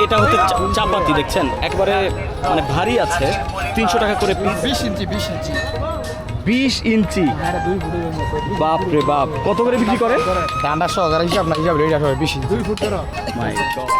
এটা হচ্ছে চাপাতি, দেখছেন একবারে মানে ভারী আছে, 300 টাকা করে পিস। 20 ইঞ্চি 20 ইঞ্চি, বাপ রে বাপ। কত করে বিক্রি করে? ডান্ডা সহকারে হিসাব না, হিসাব রেডি আসবে 20 ইঞ্চি 2 ফুট ধরো। মাই গড।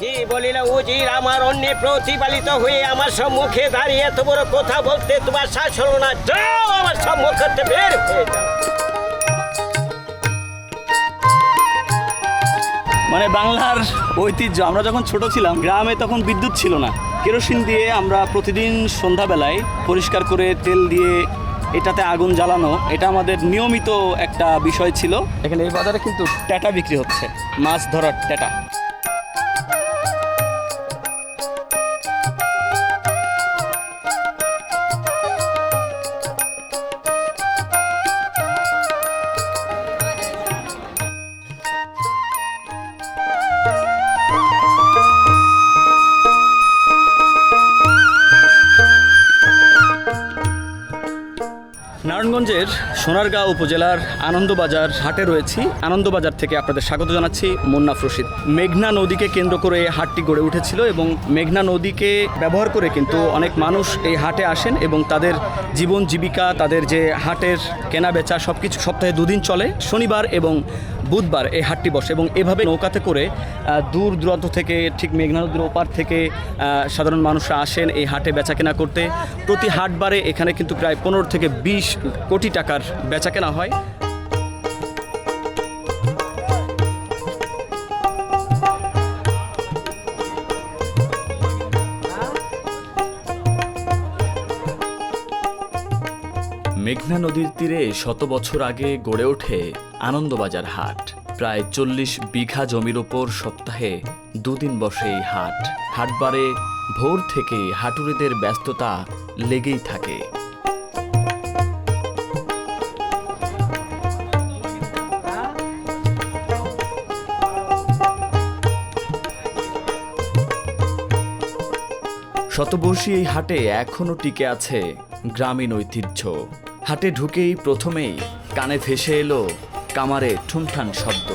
কি বলিল উজির, আমার অন্যে প্রতিপালিত হয়ে আমার সম্মুখে দাঁড়িয়ে এত বড় কথা বলতে তোমার শ্বাস হলো না? যাও আমার সম্মুখ হতে বের হয়ে যাও। মানে বাংলার ঐতিহ্য। আমরা যখন ছোট ছিলাম গ্রামে তখন বিদ্যুৎ ছিল না, কেরোসিন দিয়ে আমরা প্রতিদিন সন্ধ্যাবেলায় পরিষ্কার করে তেল দিয়ে এটাতে আগুন জ্বালানো, এটা আমাদের নিয়মিত একটা বিষয় ছিল। এখানে এই বাজারে কিন্তু ট্যাটা বিক্রি হচ্ছে, মাছ ধরার ট্যাটা। নারায়ণগঞ্জের সোনারগাঁও উপজেলার আনন্দবাজার হাটে রয়েছি। আনন্দবাজার থেকে আপনাদের স্বাগত জানাচ্ছি, মুন্নাফ রশিদ। মেঘনা নদীকে কেন্দ্র করে হাটটি গড়ে উঠেছিল এবং মেঘনা নদীকে ব্যবহার করে কিন্তু অনেক মানুষ এই হাটে আসেন এবং তাদের জীবন জীবিকা, তাদের যে হাটের কেনা বেচা সব কিছু সপ্তাহে 2 দিন চলে। শনিবার এবং বুধবার এই হাটটি বসে এবং এভাবে নৌকাতে করে দূর দূরান্ত থেকে, ঠিক মেঘনা নদীর ওপার থেকে সাধারণ মানুষরা আসেন এই হাটে বেচা কেনা করতে। প্রতি হাটবারে এখানে কিন্তু প্রায় 15 থেকে 20 কোটি টাকার বেচা কেনা হয়। মেঘনা নদীর তীরে শত বছর আগে গড়ে ওঠে আনন্দবাজার হাট। প্রায় 40 বিঘা জমির ওপর সপ্তাহে 2 দিন বসে এই হাট। হাটবারে ভোর থেকে হাটুরিদের ব্যস্ততা লেগেই থাকে। শতবর্ষী এই হাটে এখনও টিকে আছে গ্রামীণ ঐতিহ্য। হাটে ঢুকেই প্রথমেই কানে ভেসে এলো কামারে ঠুনঠান শব্দ।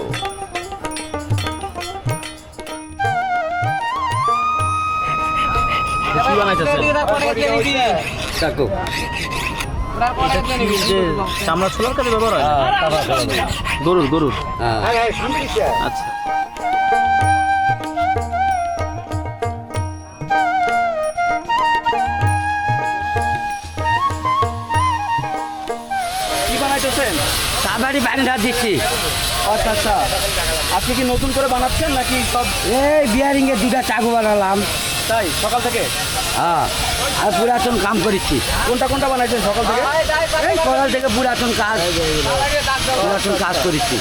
চামড়া ছোলার কাজে ব্যবহার হয়? গরুর। আচ্ছা, সাবারি বান্ধা দিচ্ছি। আচ্ছা আচ্ছা, আপনি কি নতুন করে বানাচ্ছেন নাকি সব? এই বিয়ারিং এর 2টা চাকু বানালাম। তাই সকাল থেকে? হ্যাঁ, আর পুরাতন কাম করেছি। কোনটা বানাইছেন সকাল থেকে? এই সকাল থেকে পুরাতন কাজ করেছি।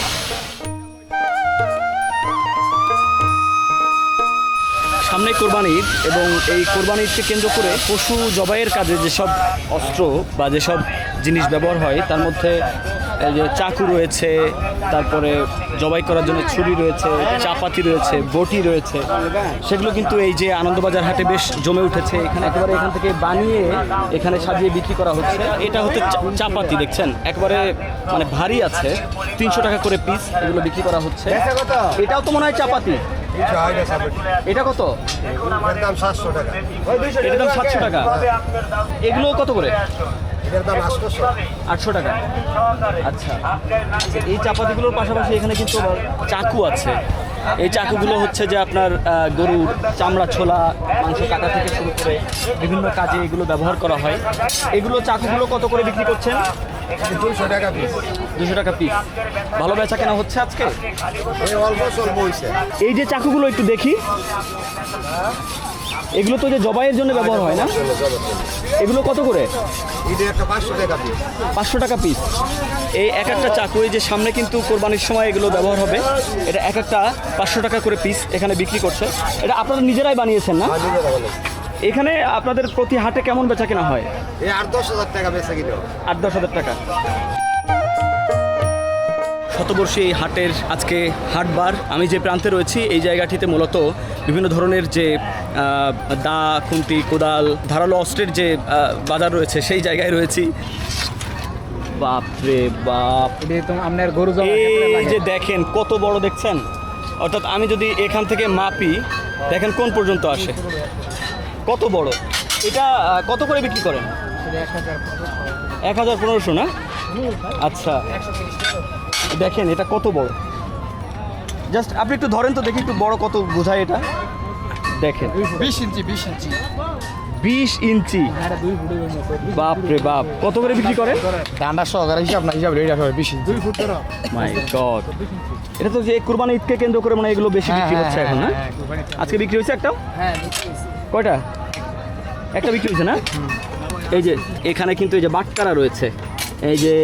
সামনে কোরবানি ঈদ এবং এই কোরবানি ঈদকে কেন্দ্র করে পশু জবাইয়ের কাজে যেসব অস্ত্র বা যেসব জিনিস ব্যবহার হয় তার মধ্যে এই যে চাকু রয়েছে, তারপরে জবাই করার জন্য ছুরি রয়েছে, চাপাতি রয়েছে, বটি রয়েছে, সেগুলো কিন্তু এই যে আনন্দবাজার হাটে বেশ জমে উঠেছে। এখানে একেবারে এখান থেকে বানিয়ে এখানে সাজিয়ে বিক্রি করা হচ্ছে। এটা হচ্ছে চাপাতি, দেখছেন একবারে মানে ভারী আছে, 300 টাকা করে পিস এগুলো বিক্রি করা হচ্ছে। এটাও তো মনে হয় চাপাতি। এটা কত? এর দাম 700 টাকা। এটার দাম 700 টাকা। এগুলো কত করে? এর দাম 800 টাকা। আচ্ছা, এই চাপাতিগুলোর পাশাপাশি এখানে কিন্তু চাকু আছে। এই চাকুগুলো হচ্ছে যে আপনার গরুর চামড়া ছোলা, মাংস কাটা থেকে শুরু করে বিভিন্ন কাজে এগুলো ব্যবহার করা হয়। এগুলো চাকুগুলো কত করে বিক্রি করছেন? 200 টাকা পিস। 200 টাকা পিস। ভালো বেচা কেনা হচ্ছে আজকে? এই অল্প স্বল্প হইছে। এই যে চাকুগুলো একটু দেখি, এগুলো তো যে জবাইয়ের জন্য ব্যবহার হয় না? এগুলো কত করে? এটা একটা 500 টাকা পিস। 500 টাকা পিস। এই এক একটা চাকু, এই যে সামনে কিন্তু কোরবানির সময় এগুলো ব্যবহার হবে, এটা এক একটা 500 টাকা করে পিস এখানে বিক্রি করছে। এটা আপনারা নিজেরাই বানিয়েছেন না? এখানে আপনাদের প্রতি হাটে কেমন বেচা কেনা হয়? এই 8-10 হাজার টাকা বেচে কিলো। 8-10 হাজার টাকা। শতবর্ষী এই হাটের আজকে হাটবার। আমি যে প্রান্তে রয়েছি এই জায়গাটিতে মূলত বিভিন্ন ধরনের যে দা, খুন্তি, কোদাল, ধারালো অস্ত্রের যে বাজার রয়েছে সেই জায়গায় রয়েছি। বাপরে বাপ, আপনার গরু এই যে দেখেন কত বড় দেখছেন, অর্থাৎ আমি যদি এখান থেকে মাপি দেখেন কোন পর্যন্ত আসে, কত বড়। এটা কত করে বিক্রি করেন? 1000-1500 না? আচ্ছা, দেখেন এটা কত বড়। জাস্ট আপনি একটু ধরেন তো দেখি, একটু বড় কত বোঝায় এটা। দেখেন 20 ইঞ্চি 20 ইঞ্চি। বাপ রে বাপ, কত করে বিক্রি করেন? ডান্ডা সহকারে হিসাব না, হিসাব রেডি হবে 20 ইঞ্চি 2 ফুট ধরো। মাই গড, এটা তো যে কুরবানি ঈদকে কেন্দ্র করে মানে এগুলো বেশি বিক্রি হচ্ছে এখন না? আজকে বিক্রি হয়েছে একটাও? হ্যাঁ, কয়টা? একটা বিক্রি হয়েছে না? এই যে এখানে কিন্তু এই যে বাটকারা রয়েছে, এই যে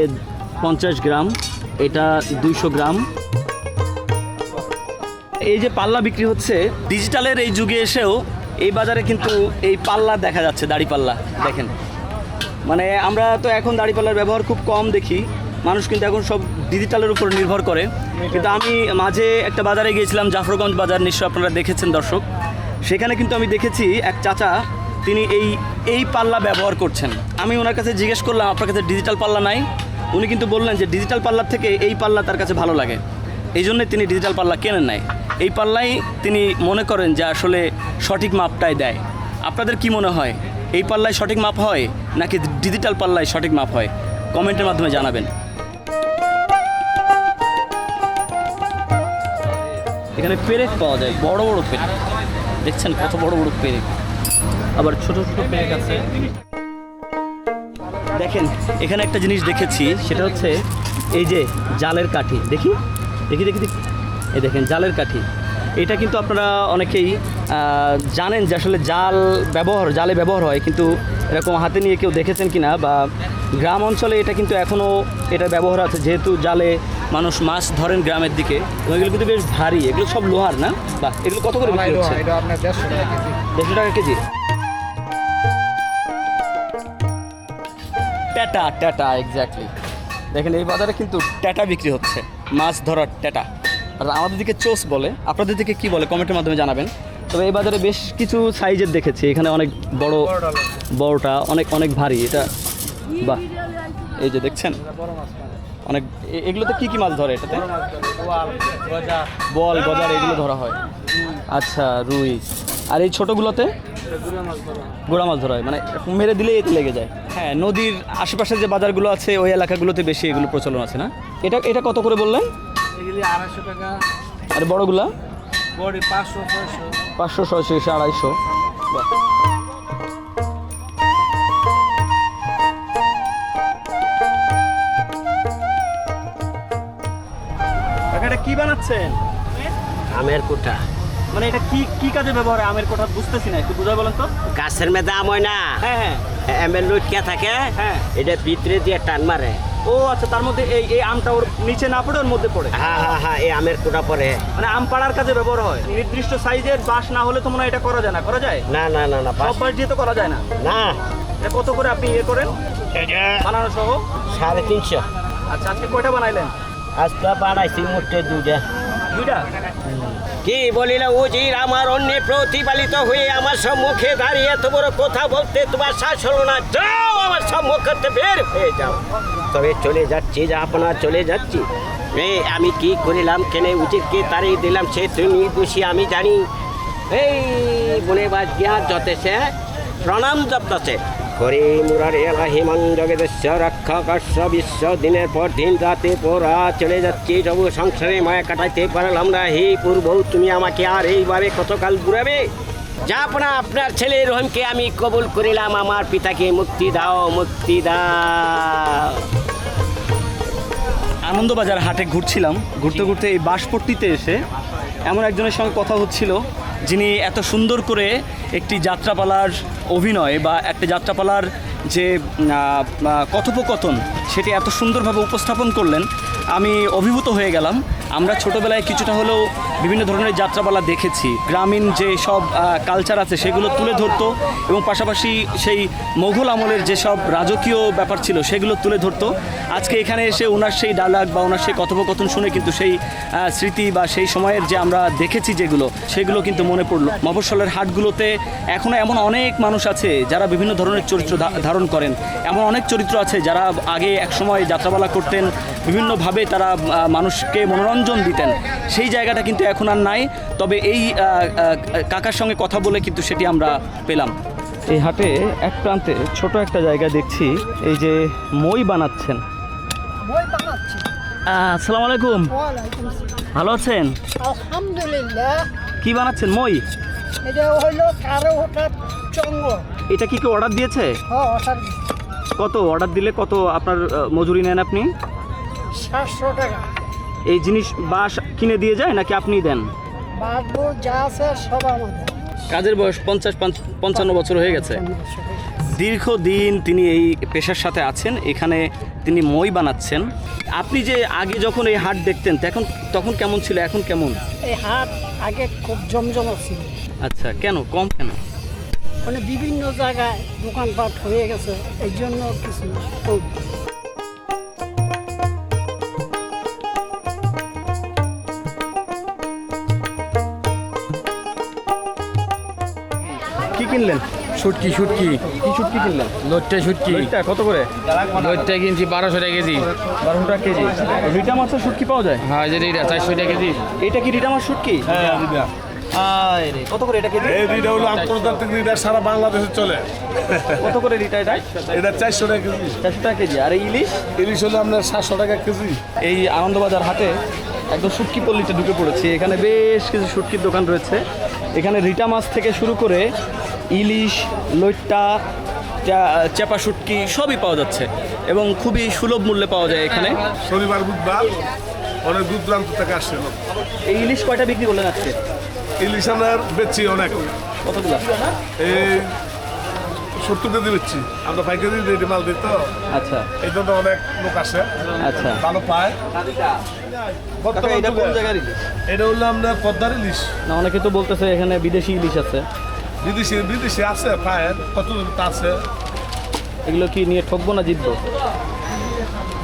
50 গ্রাম, এটা 200 গ্রাম। এই যে পাল্লা বিক্রি হচ্ছে, ডিজিটালের এই যুগে এসেও এই বাজারে কিন্তু এই পাল্লা দেখা যাচ্ছে, দাড়ি পাল্লা। দেখেন, মানে আমরা তো এখন দাড়ি পাল্লার ব্যবহার খুব কম দেখি, মানুষ কিন্তু এখন সব ডিজিটালের উপর নির্ভর করে। কিন্তু আমি মাঝে একটা বাজারে গিয়েছিলাম, জাফরগঞ্জ বাজার, নিশ্চয় আপনারা দেখেছেন দর্শক। সেখানে কিন্তু আমি দেখেছি এক চাচা, তিনি এই পাল্লা ব্যবহার করছেন। আমি ওনার কাছে জিজ্ঞেস করলাম আপনার কাছে ডিজিটাল পাল্লা নাই? উনি কিন্তু বললেন যে ডিজিটাল পাল্লার থেকে এই পাল্লা তার কাছে ভালো লাগে, এই জন্যে তিনি ডিজিটাল পাল্লা কেনেন নাই। এই পাল্লাই তিনি মনে করেন যে আসলে সঠিক মাপটাই দেয়। আপনাদের কি মনে হয়, এই পাল্লায় সঠিক মাপ হয় নাকি ডিজিটাল পাল্লায় সঠিক মাপ হয়? কমেন্টের মাধ্যমে জানাবেন। এখানে পেরেক পাওয়া যায়, বড় বড় পেরেক, দেখছেন কত বড় বড় পেরেক, আবার ছোট ছোট পেরেক আছে। দেখেন এখানে একটা জিনিস দেখেছি, সেটা হচ্ছে এই যে জালের কাঠি। দেখি দেখি দেখি দেখি, এই দেখেন জালের কাঠি। এটা কিন্তু আপনারা অনেকেই জানেন যে আসলে জালে ব্যবহার হয়, কিন্তু এরকম হাতে নিয়ে কেউ দেখেছেন কিনা, বা গ্রাম অঞ্চলে এটা কিন্তু এখনও এটা ব্যবহার আছে, যেহেতু জালে মানুষ মাছ ধরেন গ্রামের দিকে। এবং এগুলো কিন্তু বেশ ভারী, এগুলো সব লোহার না? বা এগুলো কত করে বিক্রি হচ্ছে? এটা আপনার 150 টাকা কেজি। 150 টাকা কেজি। Ta-ta exactly. দেখেন এই বাজারে কিন্তু ট্যাটা বিক্রি হচ্ছে, মাছ ধরার ট্যাটা। আর আমাদের দিকে চোস বলে, আপনাদের দিকে কি বলে কমেন্টের মাধ্যমে জানাবেন। তবে এই বাজারে বেশ কিছু সাইজের দেখেছি, এখানে অনেক বড়টা অনেক ভারী এটা। বাহ, এই যে দেখছেন অনেক, এগুলোতে কি মাছ ধরে এটাতে? বল, গজার এগুলো ধরা হয়। আচ্ছা, রুই। আর এই ছোটোগুলোতে গোড়া মাছ ধরা হয়, মানে মেরে দিলেই এতে লেগে যায়। হ্যাঁ, নদীর আশেপাশে যে বাজারগুলো আছে ওই এলাকাগুলোতে বেশি এগুলো প্রচলন আছে না? এটা কত করে বললেন? এগুলি 250 টাকা। আর বড়গুলা? বড়ি 500 600। 500 600 250। এটা কি বানাচ্ছেন? আমের কুটা। মানে এটা কি কাজে ব্যবহার হয়? আমের কোঠা বুঝতেছি না, একটু বুঝাই বলেন তো। গাছের মেদা আম হয় না, হ্যাঁ আমের লটকে থাকে, হ্যাঁ, এটা ভিতরে দিয়ে টান মারে। ও আচ্ছা, তার মধ্যে এই আমটা ওর নিচে না পড়ে ওর মধ্যে পড়ে। হ্যাঁ, এই আমের কুটা পরে। মানে আম পাড়ার কাজে ব্যবহার হয়। নির্দিষ্ট সাইজের বাঁশ না হলে তো মনে হয় এটা করা যায় না? করা যায় না, সব বাঁশ দিয়ে তো করা যায় না। না, এটা কত করে আপনি করেন বানানো সহ? 350। আচ্ছা, আজকে কয়টা বানাইলেন? আজকে বানাইছি মোটে দুইটা। কি বলিল উজির, আমার অন্য প্রতিপালিত হয়ে আমার সম্মুখে দাঁড়িয়ে এত বড় কথা বলতে তোমার শ্বাস হলো না? যাও, আমার সম্মুখ করতে বের হয়ে যাও। তবে চলে যাচ্ছি, যা আপনার চলে যাচ্ছি। আমি কি করিলাম, কেনে উজিরকে তাড়িয়ে দিলাম, সে তুমি খুশি আমি জানি। এই বনে বাজ গিয়া যতেছে প্রণাম জপতেছে, হরে মুরারে রাহিমান জগদেশ্য রক্ষা কর্ষ বিশ্ব। দিনের পর দিন, রাতে পর রাত চলে যাচ্ছি, তবু সংসারে মায়া কাটাইতে পারলাম না। হে পূর্ব, তুমি আমাকে আর এইভাবে কতকাল ঘুরাবে? যা আপনার ছেলে রহিমকে আমি কবুল করিলাম, আমার পিতাকে মুক্তি দাও, মুক্তি দাও। আনন্দবাজার হাটে ঘুরছিলাম, ঘুরতে ঘুরতে এই বাঁশপট্টিতে এসে এমন একজনের সঙ্গে কথা হচ্ছিল, যিনি এত সুন্দর করে একটি যাত্রাপালার অভিনয় বা একটা যাত্রাপালার যে কথোপকথন সেটি এত সুন্দরভাবে উপস্থাপন করলেন, আমি অভিভূত হয়ে গেলাম। আমরা ছোটোবেলায় কিছুটা হলেও বিভিন্ন ধরনের যাত্রাপালা দেখেছি, গ্রামীণ যে সব কালচার আছে সেগুলো তুলে ধরতো এবং পাশাপাশি সেই মোগল আমলের যেসব রাজকীয় ব্যাপার ছিল সেগুলো তুলে ধরতো। আজকে এখানে এসে ওনার সেই ডায়লগ বা ওনার সেই কথোপকথন শুনে কিন্তু সেই স্মৃতি বা সেই সময়ের যে আমরা দেখেছি যেগুলো সেগুলো কিন্তু মনে পড়লো। মফস্বলের হাটগুলোতে এখনও এমন অনেক মানুষ আছে যারা বিভিন্ন ধরনের চরিত্র ধারণ করেন, এমন অনেক চরিত্র আছে যারা আগে একসময় যাত্রাপালা করতেন, বিভিন্নভাবে তারা মানুষকে মনোরঞ্জন দিতেন। সেই জায়গাটা কিন্তু এখন আর নাই, তবে এই কাকার সঙ্গে কথা বলে কিন্তু সেটি আমরা পেলাম। এই হাটে এক প্রান্তে ছোট একটা জায়গা দেখছি, এই যে মই বানাচ্ছেন। মই বানাচ্ছি। আসসালামু আলাইকুম, ওয়ালাইকুম আসসালাম। ভালো আছেন? আলহামদুলিল্লাহ। কি বানাচ্ছেন? মই? এটা হইলো কারো হঠাৎ চঙ্গ। এটা কি কেউ অর্ডার দিয়েছে? হঠাৎ কত অর্ডার দিলে কত আপনার মজুরি নেন আপনি? 700 টাকা। এই জিনিস বাস কিনে দিয়ে যায় নাকি আপনি দেন? বাদবো যা আছে সব আমাদের। কাজের বয়স 50-55 বছর হয়ে গেছে। দীর্ঘদিন তিনি এই পেশার সাথে আছেন, এখানে তিনি মই বানাচ্ছেন। আপনি যে আগে যখন এই হাট দেখতেন তখন কেমন ছিল, এখন কেমন? এই হাট আগে খুব জমজমা ছিল। আচ্ছা, কেন কম কেন? মানে বিভিন্ন জায়গায় দোকানপাট হয়ে গেছে, এই জন্য কিছু কম। কি কিনলেন? শুটকি কি শুটকি কিনলেন? লোটটা শুটকি এটা কত করে? লোটটা কিনছি 1200 টাকা কেজি। 12 টাকা কেজি। রিটা মাছের শুটকি পাওয়া যায়? হ্যাঁ, যেটা 400 টাকা কেজি। এটা কি রিটা মাছ শুটকি? আরে কত করে এটা কেজি? এই রিটা হলো আন্তর্জাতিক রিটা, সারা বাংলাদেশে চলে। কত করে রিটা এটা? এটা 400 টাকা কেজি। 400 টাকা কেজি। আর ইলিশ? ইলিশ হলো আপনার 700 টাকা কেজি। এই আনন্দবাজার হাটে একদম শুটকি পল্লীতে ঢুকে পড়েছি। এখানে বেশ কিছু শুটকির দোকান রয়েছে। এখানে রিটা মাছ থেকে শুরু করে ইলিশ, লইট্টা, চেপা শুটকি সবই পাওয়া যাচ্ছে এবং খুবই সুলভ মূল্যে পাওয়া যায় এখানে। শনিবার বুধবার অনেক দূর দূরান্ত থেকে আসছে লোক। এই ইলিশ কয়টা বিক্রি করলেন আজকে? ইলিশ আমরা বেচছি অনেক, কতগুলো? এই 70 কেজি বেচছি আমরা, পাইকারি রেডি মাল দিই তো, আচ্ছা এই জন্য অনেক লোক আসে, আচ্ছা। ভালো পায়। কাকা, এটা কোন জায়গার ইলিশ? এটা হলো আপনার পদ্মার ইলিশ। না, অনেকে তো বলতেছে এখানে বিদেশি ইলিশ আছে। বিদেশি আছে, পায় কত আছে। এগুলো কি নিয়ে ঠকবো না জিতবো?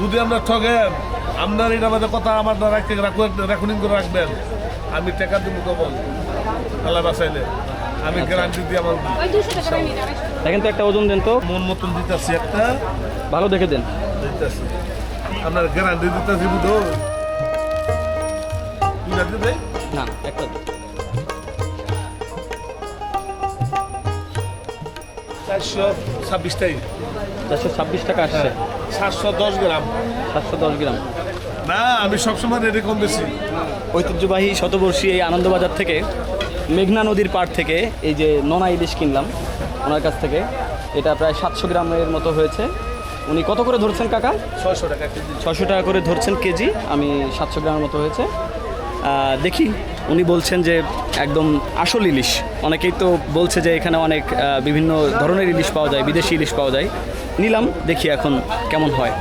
যদি আমরা ঠকে, আপনার এটা আমাদের কথা আমার রেকর্ডিং করে রাখবেন, আমি টাকা দিব কখন আল্লাহ বাঁচাইলে, আমি গ্যারান্টি দিয়ে আমার দেখেন তো, একটা ওজন দেন তো, মন মতন দিতেছি, একটা ভালো দেখে দেন। দিতেছি, আপনার গ্যারান্টি দিতেছি বুঝো। দুইটা দিবে না, একটা 426 টাই, 426 টাকা আসছে। 710 গ্রাম। 710 গ্রাম। না, আমি সবসময় রেডি কম বেশি। ঐতিহ্যবাহী শতবর্ষী এই আনন্দবাজার থেকে, মেঘনা নদীর পাড় থেকে এই যে নোনা ইলিশ কিনলাম ওনার কাছ থেকে। এটা প্রায় 700 গ্রামের মতো হয়েছে। উনি কত করে ধরছেন কাকা? 600 টাকা কেজি। 600 টাকা করে ধরছেন কেজি। আমি 700 গ্রামের মতো হয়েছে। দেখি, উনি বলছেন যে একদম আসল ইলিশ। অনেকেই তো বলছে যে এখানে অনেক বিভিন্ন ধরনের ইলিশ পাওয়া যায়, বিদেশি ইলিশ পাওয়া যায়। নিলাম, দেখি এখন কেমন হয়।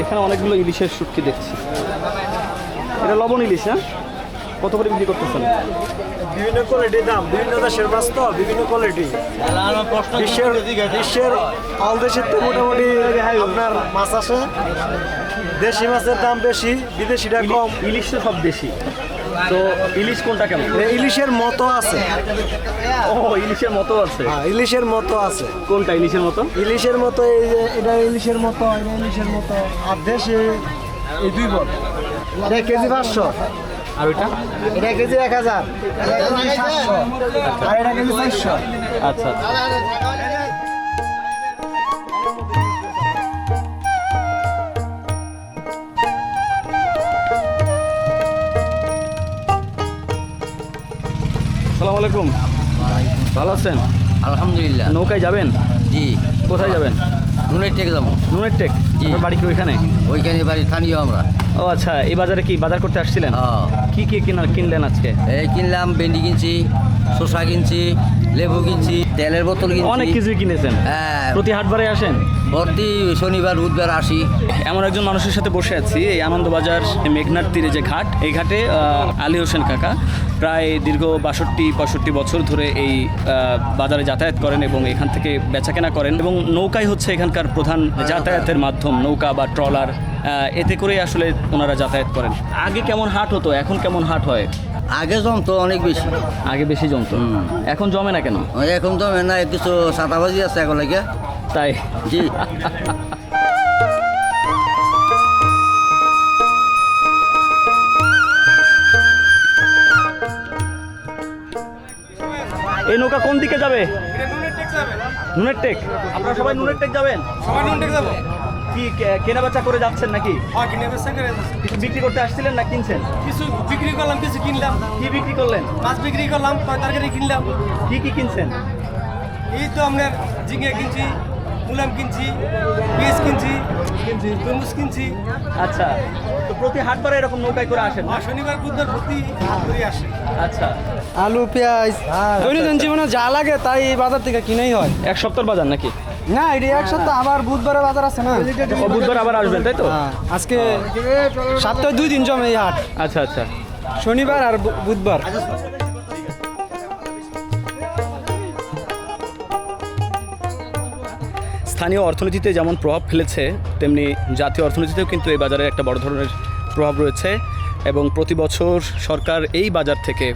এখানে অনেকগুলো ইলিশের শুটকি দেখছি। এটা লবণ ইলিশ, হ্যাঁ? কত করে বিক্রি করতেছেন? বিভিন্ন কোয়ালিটির দাম, বিভিন্ন দেশের মাছ তো বিভিন্ন কোয়ালিটি। বিশ্বের অল দেশের তো মোটামুটি আপনার মাছ আসে। দেশি মাছের দাম বেশি, বিদেশিটা কম। ইলিশ তো সব দেশি, তো ইলিশ কোনটা কেমন? ইলিশের মতো আছে। ও, ইলিশের মতো আছে? হ্যাঁ, ইলিশের মতো আছে। কোনটা ইলিশের মতো? ইলিশের মতো এই যে এটা ইলিশের মতো, এটা ইলিশের মতো। আর দেশি এই দুই বল, এটা কেজি 500। আর ওইটা? এটা কেজি 1000, এটা কেজি 700, আর এটা কেজি 400। আচ্ছা, আসসালামু আলাইকুম, ভালো আছেন? আলহামদুলিল্লাহ। নৌকায় যাবেন? জি। কোথায় যাবেন? নুনের টেক যাবো নুনের টেক জি। আপনার বাড়ি কি ওইখানে? ওইখানে বাড়ি স্থানীয় আমরা। ও আচ্ছা, এই বাজারে কি বাজার করতে আসছিলেন? হ্যাঁ। কি কি কিনলেন আজকে? এই কিনলাম ভেন্ডি কিনছি, শসা কিনছি, লেবু কিনছি, তেলের বোতল কিনছি। অনেক কিছুই কিনেছেন। হ্যাঁ, প্রতি হাটবারে আসেন? ভর্তি শনিবার বুধবার আসি। এমন একজন মানুষের সাথে বসে আছি এই আনন্দবাজার মেঘনার তীরে যে ঘাট, এই ঘাটে আলী হোসেন কাকা প্রায় দীর্ঘ 62-65 বছর ধরে এই বাজারে যাতায়াত করেন এবং এখান থেকে বেচাকেনা করেন এবং নৌকাই হচ্ছে এখানকার প্রধান যাতায়াতের মাধ্যম, নৌকা বা ট্রলার, এতে করে আসলে ওনারা যাতায়াত করেন। আগে কেমন হাট হতো, এখন কেমন হাট হয়? আগে জমতো অনেক বেশি, আগে বেশি জমতো, এখন জমে না কেন? এখন জমে না, কিছু সাতাবাজি আছে এখন লাগে। তাই? জি। এই নৌকা কোন দিকে যাবে? নুনের টেক। আপনারা সবাই নুনের টেক যাবেন? কি কেনা বেচা করে যাচ্ছেন নাকি? কিছু বিক্রি করতে আসছিলেন না কিনছেন? কিছু বিক্রি করলাম, কিছু কিনলাম। কি বিক্রি করলেন? মাছ বিক্রি করলাম, তরকারি কিনলাম। কি কি কিনছেন? এই তো আপনার ঝিঙে কিনছি, মুলাম কিনছি, পেঁয়াজ কিনছি, তরমুজ কিনছি। আচ্ছা, তো প্রতি হাটবারে এরকম নৌকায় করে আসেন? আর শনিবার বুধবার ভর্তি করে আসে। আচ্ছা, আলু পেঁয়াজ দৈনন্দিন জীবনে যা লাগে তাই এই বাজার থেকে কিনেই হয়। এক সপ্তাহের বাজার নাকি? না, এটি এক সপ্তাহ, আবার বুধবারে বাজার আছে না। ও, বুধবার আবার আসবেন তাই তো? হ্যাঁ, আজকে সপ্তাহে 2 দিন জমে এই হাট, আচ্ছা আচ্ছা। শনিবার আর বুধবার। স্থানীয় অর্থনীতিতে যেমন প্রভাব ফেলেছে তেমনি জাতীয় অর্থনীতিতেও কিন্তু এই বাজারে একটা বড় ধরনের প্রভাব রয়েছে এবং প্রতি বছর সরকার এই বাজার থেকে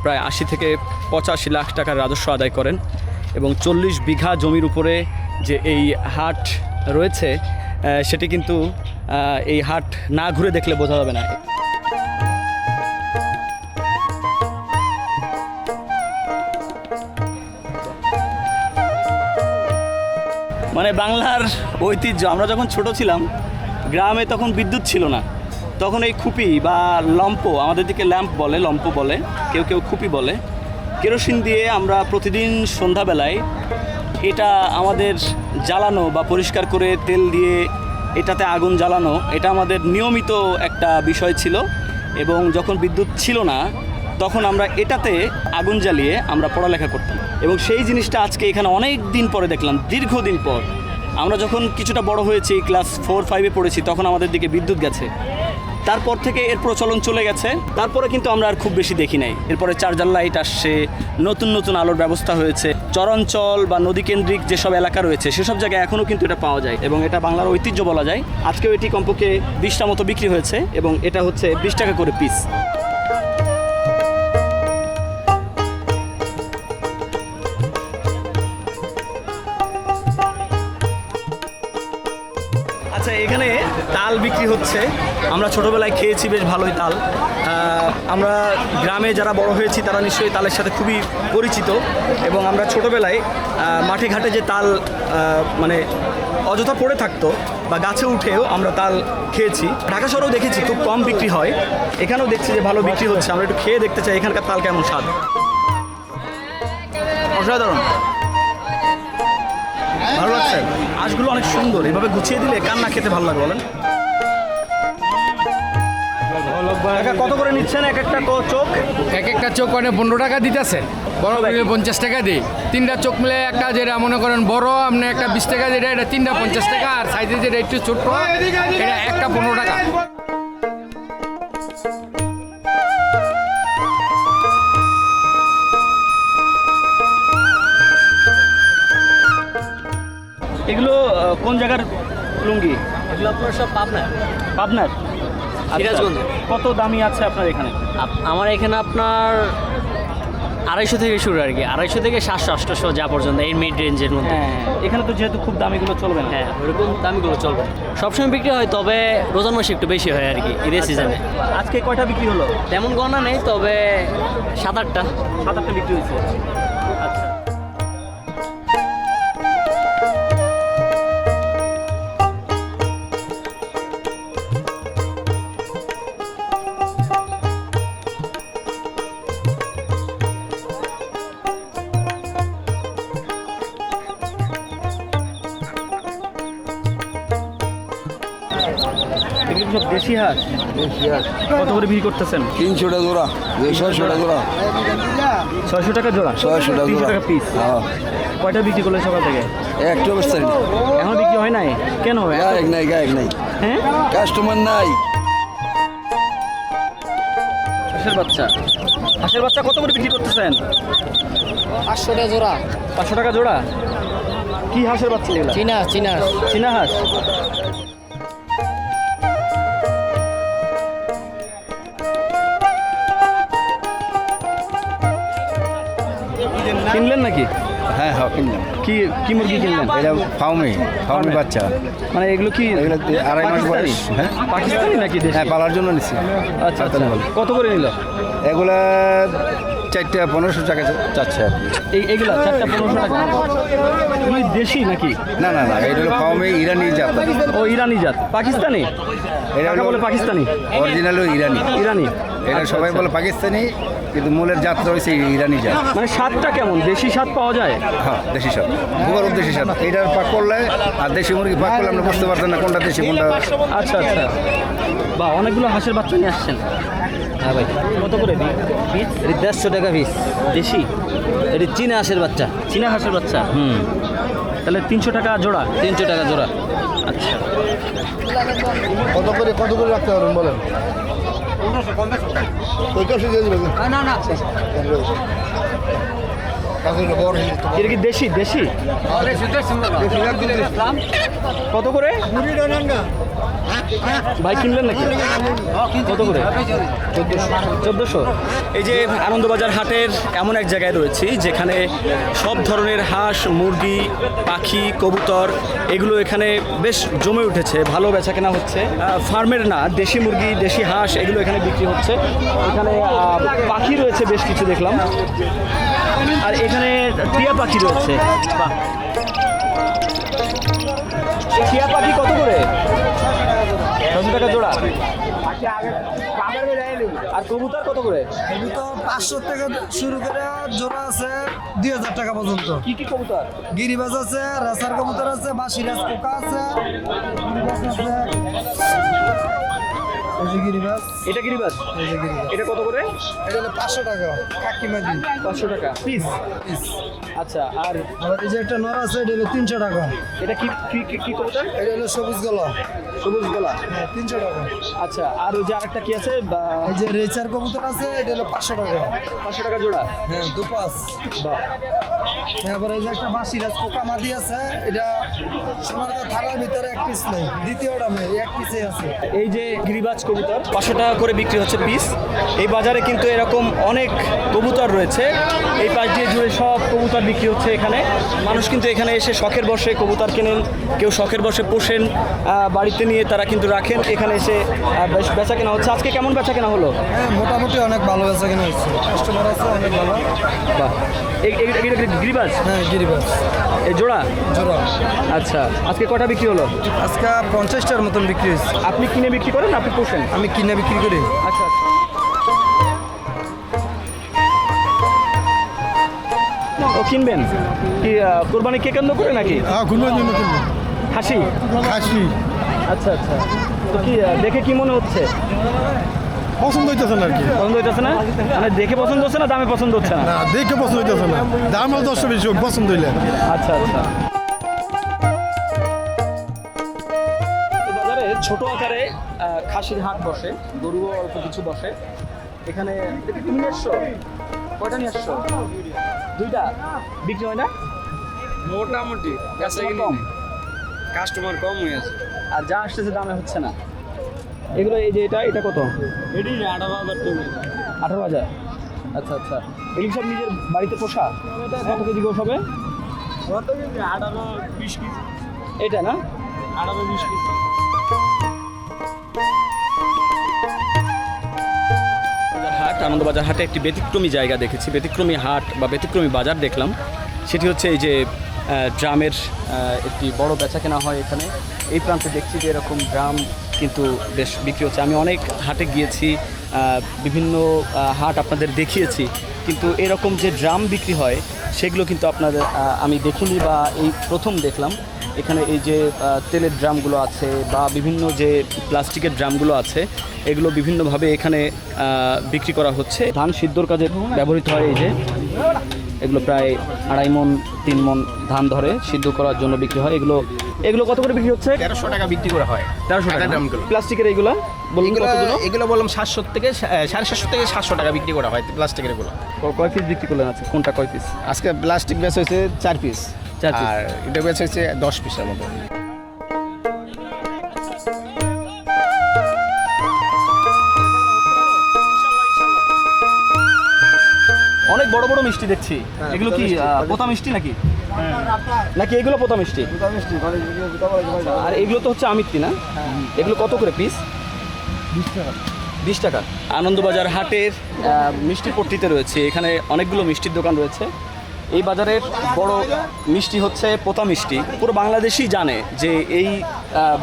প্রায় 80 থেকে 85 লাখ টাকার রাজস্ব আদায় করেন এবং 40 বিঘা জমির উপরে যে এই হাট রয়েছে সেটি কিন্তু এই হাট না ঘুরে দেখলে বোঝা যাবে না। মানে বাংলার ঐতিহ্য, আমরা যখন ছোট ছিলাম গ্রামে তখন বিদ্যুৎ ছিল না, তখন এই খুপি বা লম্প, আমাদের দিকে ল্যাম্প বলে, লম্প বলে, কেউ কেউ খুপি বলে, কেরোসিন দিয়ে আমরা প্রতিদিন সন্ধ্যাবেলায় এটা আমাদের জ্বালানো বা পরিষ্কার করে তেল দিয়ে এটাতে আগুন জ্বালানো, এটা আমাদের নিয়মিত একটা বিষয় ছিল এবং যখন বিদ্যুৎ ছিল না তখন আমরা এটাতে আগুন জ্বালিয়ে আমরা পড়ালেখা করতাম এবং সেই জিনিসটা আজকে এখানে অনেক দিন পরে দেখলাম, দীর্ঘদিন পর। আমরা যখন কিছুটা বড় হয়েছি, ক্লাস 4-5-এ পড়েছি, তখন আমাদের দিকে বিদ্যুৎ গেছে, তারপর থেকে এর প্রচলন চলে গেছে, তারপরে কিন্তু আমরা আর খুব বেশি দেখি নাই। এরপরে চার্জার লাইট আসছে, নতুন নতুন আলোর ব্যবস্থা হয়েছে, চরাঞ্চল বা নদীকেন্দ্রিক যেসব এলাকা রয়েছে সেসব জায়গায় এখনও কিন্তু এটা পাওয়া যায় এবং এটা বাংলার ঐতিহ্য বলা যায়। আজকেও এটি কমপক্ষে 20টা মতো বিক্রি হয়েছে এবং এটা হচ্ছে 20 টাকা করে পিস। আচ্ছা, এখানে তাল বিক্রি হচ্ছে। আমরা ছোটোবেলায় খেয়েছি বেশ ভালোই তাল। আমরা গ্রামে যারা বড় হয়েছি তারা নিশ্চয়ই তালের সাথে খুবই পরিচিত এবং আমরা ছোটোবেলায় মাঠে ঘাটে যে তাল মানে অযথা পড়ে থাকতো বা গাছে উঠেও আমরা তাল খেয়েছি। ঢাকা শহরেও দেখেছি খুব কম বিক্রি হয়, এখানেও দেখছি যে ভালো বিক্রি হচ্ছে। আমরা একটু খেয়ে দেখতে চাই এখানকার তাল কেমন স্বাদ। অসাধারণ, ভালো লাগছে। আঁশগুলো অনেক সুন্দর, এভাবে গুছিয়ে দিলে কার না খেতে ভালো লাগে বলেন? কত করে নিচ্ছেন এক একটা চোখ? এক একটা চোখ মানে 15 টাকা দিতেছে, বড় 50 টাকা দিই। 3টা চোখ মিলে একটা, যেটা মনে করেন বড় আপনি একটা 20 টাকা, যেটা এটা 3টা 50 টাকা, আর সাইজে যেটা একটু ছোট্ট এটা একটা 15 টাকা। এগুলো কোন জায়গার লুঙ্গি? এগুলো আপনার সব পাবনা। পাবনার? সিরাজগঞ্জে। কত দামি আছে আপনার এখানে? আমার এখানে আপনার 250 থেকে শুরু আর কি, 250 থেকে 700-800 যা পর্যন্ত, এই মিড রেঞ্জের মধ্যে। হ্যাঁ, এখানে তো যেহেতু খুব দামিগুলো চলবে না। হ্যাঁ, ওরকম দামিগুলো চলবে, সবসময় বিক্রি হয়, তবে রোজার মাসে একটু বেশি হয় আর কি, ঈদের সিজনে। আজকে কয়টা বিক্রি হলো? তেমন গণনা নেই, তবে 7-8টা। 7-8টা বিক্রি হয়েছে। আচ্ছা, এগুলো সব দেশি হাঁস। কত করে বিক্রি করতেছেন? 300 টাকা জোড়া 600 টাকা জোড়া 600 টাকা জোড়া, 600 টাকা 300 জোড়া। টাকা পিস। হ্যাঁ কয়টা বিক্রি করলেন সকাল থেকে? একটু অবস্থা এখন বিক্রি হয় নাই কেন? গায়ক নাই হ্যাঁ, কাস্টমার নাই। হাঁসের বাচ্চা, হাঁসের বাচ্চা কত করে বিক্রি করতেছেন? 500 টাকা জোড়া। 500 টাকা জোড়া। কি হাঁসের বাচ্চা এগুলো? চীনা চীনা হাঁস। কিনলেন নাকি? হ্যাঁ কিনলাম। কি কি মুরগি কিনলেন? এটা ফাউমি বাচ্চা। মানে এগুলো কি এগুলো 2.5 মাস বয়স। হ্যাঁ পাকিস্তানি নাকি দেশি? হ্যাঁ পালার জন্য নিচ্ছি। আচ্ছা আচ্ছা। কত করে নিল? এগুলা 4টা 1500 টাকা চাচ্ছে আর কি। এইগুলা 4টা 1500 টাকা। এগুলো দেশি নাকি? না এটা হলো ফাউমি ইরানি জাত। ও ইরানি জাত। পাকিস্তানি? এটা এটা বলে পাকিস্তানি, অরিজিনাল ইরানি। ইরানি। এটা আচ্ছা, সবাই আচ্ছা। বলে পাকিস্তানি, কিন্তু মূলের জাতটা হয়েছে ইরানি জাত। মানে স্বাদটা কেমন? দেশি স্বাদ পাওয়া যায়? হ্যাঁ দেশি স্বাদ, গোবর দেশি স্বাদ। এটার পাক করলে আর দেশি মুরগি পাক করলে আমরা বুঝতে পারতাম না কোনটা দেশি কোনটা। আচ্ছা আচ্ছা। বা অনেকগুলো হাঁসের বাচ্চা নিয়ে আসছেন। হ্যাঁ ভাই, কত করে পিস? এটি 150 টাকা পিস। দেশি? এটি চীনা হাঁসের বাচ্চা। চীনা হাঁসের বাচ্চা। তাহলে 300 টাকা জোড়া। 300 টাকা জোড়া। আচ্ছা। কত করে রাখতে পারবেন বলেন? এটা কি দেশি? দেশি কত করে ভাই কিনলেন নাকি? কত করে? 1400। এই যে আনন্দবাজার হাটের এমন এক জায়গায় রয়েছি যেখানে সব ধরনের হাঁস, মুরগি, পাখি, কবুতর এগুলো এখানে বেশ জমে উঠেছে, ভালো বেচা কেনা হচ্ছে। ফার্মের না, দেশি মুরগি, দেশি হাঁস এগুলো এখানে বিক্রি হচ্ছে। এখানে পাখি রয়েছে বেশ কিছু দেখলাম, আর এখানে টিয়া পাখি রয়েছে। বাহ, টিয়া পাখি কত করে? 600 টাকা জোড়া। আর কবুতর কত করে? তো 500 টাকা শুরু করে জোড়া আছে 2000 টাকা পর্যন্ত। কি কি কবুতর? গিরিবাজ আছে, রেসার কবুতর আছে, বাসিরাজ পোকা আছে, গিরিবাজ। এটা গিরিবাজ? এটা কত করে? এটা হলো 500 টাকা কাকিমাজি। 500 টাকা পিস। আচ্ছা, আর আবার এই যে একটা নর আছে, এটা হলো 300 টাকা। এটা কি কি কি কবুতর? এটা হলো সবুজ গলা, সবুজ গলা। হ্যাঁ 300 টাকা। আচ্ছা, আর ওই যে আরেকটা কি আছে? এই যে রেসার কবুতর আছে, এটা হলো 500 টাকা। 500 টাকা জোড়া। হ্যাঁ দুপাস। বাহ, এবার এই যে একটা বাসিরাজ পোকা মাদি আছে, এটা সোনারগাঁ থানার ভিতরে এক পিস নেই, দ্বিতীয় দামে এক পিসে আছে। এই যে গিরিবাজ কবুতর 500 টাকা করে বিক্রি হচ্ছে পিস। এই বাজারে কিন্তু এরকম অনেক কবুতর রয়েছে, এই পাশ দিয়ে জুড়ে সব কবুতর বিক্রি হচ্ছে এখানে। মানুষ কিন্তু এখানে এসে শখের বসে কবুতর কেনেন, কেউ শখের বসে পোষেন, বাড়িতে নিয়ে তারা কিন্তু রাখেন। এখানে এসে বেশ বেচা কেনা হচ্ছে। আজকে কেমন বেচা কেনা হলো? হ্যাঁ মোটামুটি অনেক ভালো বেচা কেনা হচ্ছে, কাস্টমার আছে অনেক ভালো। বাহ, গিরিবাজ? হ্যাঁ গিরিবাজ এই জোড়া? জোড়া। আচ্ছা, আজকে কটা বিক্রি হলো? আজকে 50টার মতন বিক্রি হয়েছে। আপনি কিনে বিক্রি করেন না আপনি পোষেন? আমি কিনে বিক্রি করি। আচ্ছা আচ্ছা। ও কিনবেন কি? কোরবানি কে কেন্দ্র করে নাকি? হ্যাঁ কুরবানির জন্য কিনবো। হাসি? খাসি আচ্ছা আচ্ছা। তো কি দেখে কি মনে হচ্ছে? পছন্দ হইতেছে না আর কি। পছন্দ হইতেছে না? মানে দেখে পছন্দ হচ্ছে না, দামে পছন্দ হচ্ছে না? না দেখে পছন্দ হইতেছে না, দাম হলো 10 বেশি হোক, পছন্দ হইলে। আচ্ছা আচ্ছা। বাজারে ছোট আকারে খাসির হাট বসে, গরুও অল্প কিছু বসে। এখানে দেখি তুমি নিয়ে আসছো? কয়টা নিয়ে আসছো? 2টা। বিক্রি হয় না? মোটামুটি কম, কাস্টমার কম হয়ে আছে। আর যা আসতেছে দামে হচ্ছে না। এগুলো এই যে এটা কত? এটি 18,000 টাকা। 18,000। আচ্ছা আচ্ছা। এগুলো সব নিজের বাড়িতে পোষা? কত কেজি গোস হবে? 18-20 কেজি। এটা না? 18-20 কেজি। হাট, আনন্দবাজার হাটে একটি ব্যতিক্রমী জায়গা দেখেছি, ব্যতিক্রমী হাট বা ব্যতিক্রমী বাজার দেখলাম। সেটি হচ্ছে এই যে ড্রামের একটি বড় বেচা কেনা হয় এখানে। এই প্রান্তে দেখছি যে এরকম ড্রাম কিন্তু বেশ বিক্রি হচ্ছে। আমি অনেক হাটে গিয়েছি, বিভিন্ন হাট আপনাদের দেখিয়েছি, কিন্তু এরকম যে ড্রাম বিক্রি হয় সেগুলো কিন্তু আপনাদের আমি দেখিনি বা এই প্রথম দেখলাম। এখানে এই যে তেলের ড্রামগুলো আছে বা বিভিন্ন যে প্লাস্টিকের ড্রামগুলো আছে এগুলো বিভিন্নভাবে এখানে বিক্রি করা হচ্ছে। ধান সিদ্ধর কাজে ব্যবহৃত হয় এই যে এগুলো প্রায় 2.5 মণ 3 মণ ধান ধরে সিদ্ধ করার জন্য বিক্রি হয়। এগুলো কত করে বিক্রি হচ্ছে? 1300 টাকা বিক্রি করা হয়। 1300 টাকা ড্রামগুলো। প্লাস্টিকের এইগুলো বলুন কতগুলো? এগুলো বললাম 700 থেকে 750 থেকে 700 টাকা বিক্রি করা হয় প্লাস্টিকের এগুলো। কয় পিস বিক্রি করলেন? আছে কোনটা কয় পিস? আজকে প্লাস্টিক ব্যাচ হয়েছে 4 পিস, 4 পিস। আর এটা ব্যাচ হয়েছে 10 পিসের মতো। অনেক বড় বড় মিষ্টি দেখছি, এগুলো কি পোতা মিষ্টি নাকি নাকি এগুলো পোতা মিষ্টি? আর এগুলো তো হচ্ছে আমিত্তি না? এগুলো কত করে পিস? 20 টাকা। আনন্দবাজার হাটের মিষ্টি পট্টিতে রয়েছে, এখানে অনেকগুলো মিষ্টির দোকান রয়েছে। এই বাজারের বড় মিষ্টি হচ্ছে পোতা মিষ্টি। পুরো বাংলাদেশই জানে যে এই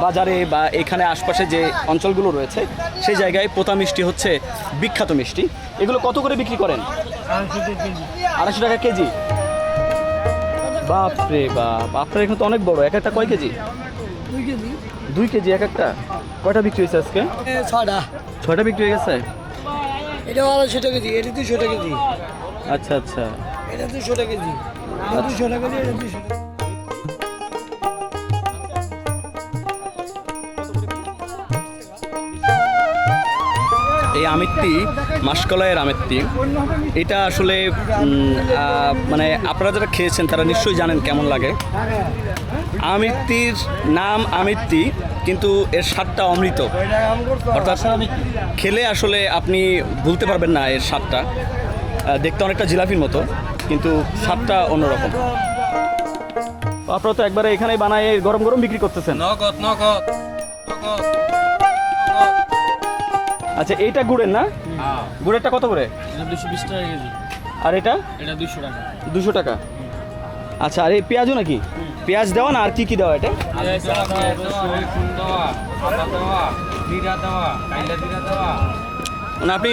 বাজারে বা এখানে আশপাশে যে অঞ্চলগুলো রয়েছে সেই জায়গায় পোতা মিষ্টি হচ্ছে বিখ্যাত মিষ্টি। এগুলো কত করে বিক্রি করেন? 250 টাকা কেজি। বাপরে বাপ, আপনার এখানে তো অনেক বড়। এক একটা কয় কেজি? 2 কেজি। 2 কেজি এক একটা। কয়টা বিক্রি হয়েছে আজকে? 6টা বিক্রি হয়ে গেছে। এটা 250 টাকা কেজি, এটা 200 টাকা কেজি, আচ্ছা আচ্ছা। এটা 200 টাকা কেজি, এটা 200 টাকা কেজি, এটা 200 টাকা। এই আমিত্তি মাসকলাইয়ের আমিত্তি, এটা আসলে মানে আপনারা যারা খেয়েছেন তারা নিশ্চয়ই জানেন কেমন লাগে। আমিত্তির নাম আমিত্তি, কিন্তু এর স্বাদটা অমৃত। অর্থাৎ খেলে আসলে আপনি ভুলতে পারবেন না এর স্বাদটা। দেখতে অনেকটা জিলাপির মতো, কিন্তু স্বাদটা অন্যরকম। আপনারা তো একবারে এখানেই বানায় গরম গরম বিক্রি করতেছেন। নগদ নগদ। আচ্ছা, এইটা গুড়ের না? গুড়েরটা কত করে? 220 টাকা কেজি। আর এটা? এটা 200 টাকা। 200 টাকা। আচ্ছা, আর এই পেঁয়াজও নাকি? পেঁয়াজ দেওয়া না আর কি কি দেওয়া এটা? মানে আপনি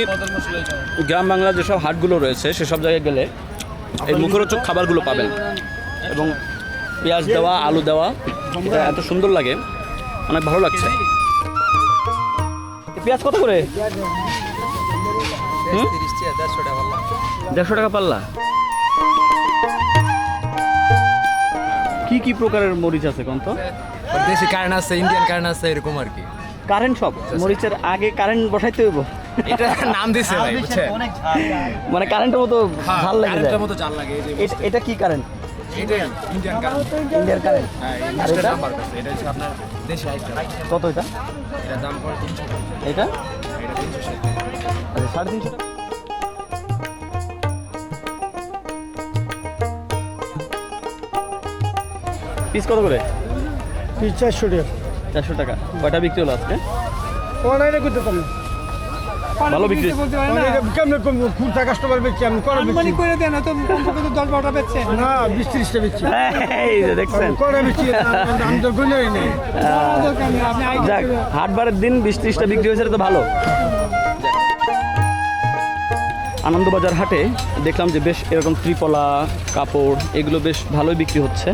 গ্রাম বাংলার যেসব হাটগুলো রয়েছে সেসব জায়গায় গেলে এই মুখরোচক খাবারগুলো পাবেন, এবং পেঁয়াজ দেওয়া, আলু দেওয়া, এটা এত সুন্দর লাগে, অনেক ভালো লাগছে। পেঁয়াজ কত করে? 150 টাকা পাল্লা। কি কি প্রকারের মরিচ আছে কোন তো? দেশি কারেন্ট আছে, ইন্ডিয়ান কারেন্ট আছে, এরকম আর কি। কারেন্ট সব মরিচের আগে কারেন্ট বসাইতে হইব? এটা নাম দিছে ভাই, বুঝছেন? মানে কারেন্টের মতো ঝাল লাগে যায়। কারেন্টের মতো জাল লাগে। এটা কি কারেন্ট? এটা ইন্ডিয়ান কারেন্ট। Indian current. হ্যাঁ, আর এটা এটা হচ্ছে আপনার দেশি আইটেম। কত এটা? এটা দাম পড়ে 300 টাকা। এটা এটা 360 আচ্ছা, 350 টাকা। পিস কত করে? 400 টাকা। 400 টাকা। কয়টা বিক্রি হলো আজকে? অনলাইনে করতে পারবো। ভালো বিক্রি। কেমনে খুঁড়তা কাস্টমার বেচছি আমি, করে বেচছি করে দেন, তো কত 10-12টা বেচছে না, 20-30টা বেচছি। এই যে দেখছেন, করে বেচছি আমি তো গুলোই নেই। যাক, হাটবারের দিন 20-30টা বিক্রি হয়েছে, এটা তো ভালো। আনন্দবাজার হাটে দেখলাম যে বেশ এরকম ত্রিপলা কাপড় এগুলো বেশ ভালোই বিক্রি হচ্ছে।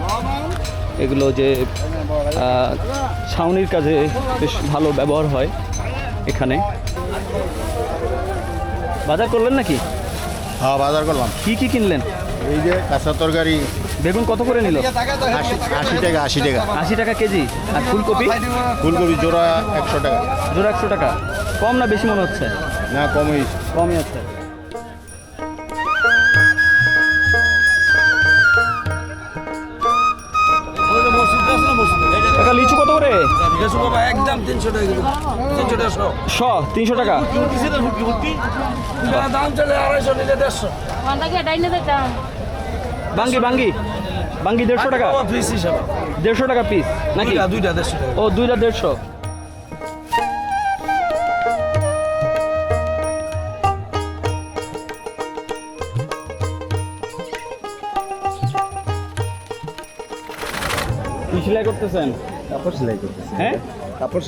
এগুলো যে ছাউনির কাজে বেশ ভালো ব্যবহার হয় এখানে। বাজার করলেন নাকি? হ্যাঁ, বাজার করলাম। কি কি কিনলেন? এই যে কাঁচা তরকারি। বেগুন কত করে নিল? 80 টাকা। 80 টাকা কেজি। আর ফুলকপি? ফুলকপি জোড়া 100 টাকা। জোড়া 100 টাকা। কম না বেশি মনে হচ্ছে? না, কমই। কমই আছে। টাকা লিচু কত করে? একদম 300 টাকা কেজি। 300 টাকা শো। 300 টাকা। দাম চলে 250 নিলে 150। বাঙ্গি 150 টাকা। পিস হিসাবে 150 টাকা পিস নাকি? দুইটা 150 টাকা। ও, দুইটা 150। সেলাই করতেছেন? কাপড় সেলাই করতেছে হ্যাঁ, কাপড়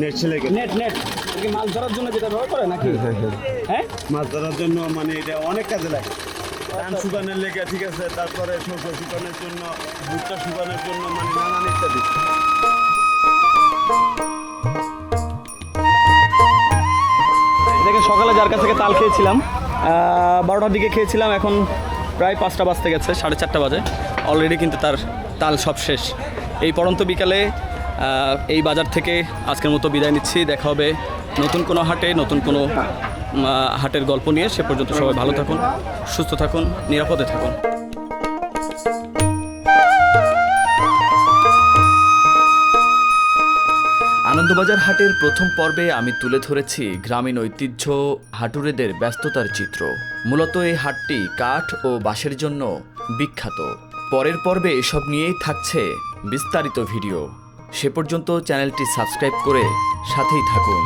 নেট সেলাই নেট নেট কি মাছ ধরার জন্য যেটা ব্যবহার করে নাকি? হ্যাঁ, মাছ ধরার জন্য মানে এটা অনেক কাজে লাগে। ধান শুকানোর লেগে, ঠিক আছে, তারপরে শস্য শুকানোর জন্য, ভুট্টা শুকানোর জন্য, মানে নানান ইত্যাদি। দেখেন সকালে যার কাছ থেকে তাল খেয়েছিলাম 12টার দিকে খেয়েছিলাম, এখন প্রায় 5টা বাজতে গেছে, 4:30 বাজে। অলরেডি কিন্তু তার তাল সব শেষ। এই পড়ন্ত বিকালে এই বাজার থেকে আজকের মতো বিদায় নিচ্ছি। দেখা হবে নতুন কোনো হাটে, নতুন কোনো হাটের গল্প নিয়ে। সে পর্যন্ত সবাই ভালো থাকুন, সুস্থ থাকুন, নিরাপদে থাকুন। আনন্দবাজার হাটের প্রথম পর্বে আমি তুলে ধরেছি গ্রামীণ ঐতিহ্য, হাটুরেদের ব্যস্ততার চিত্র। মূলত এই হাটটি কাঠ ও বাঁশের জন্য বিখ্যাত। পরের পর্বে এসব নিয়েই থাকছে বিস্তারিত ভিডিও। সে পর্যন্ত চ্যানেলটি সাবস্ক্রাইব করে সাথেই থাকুন।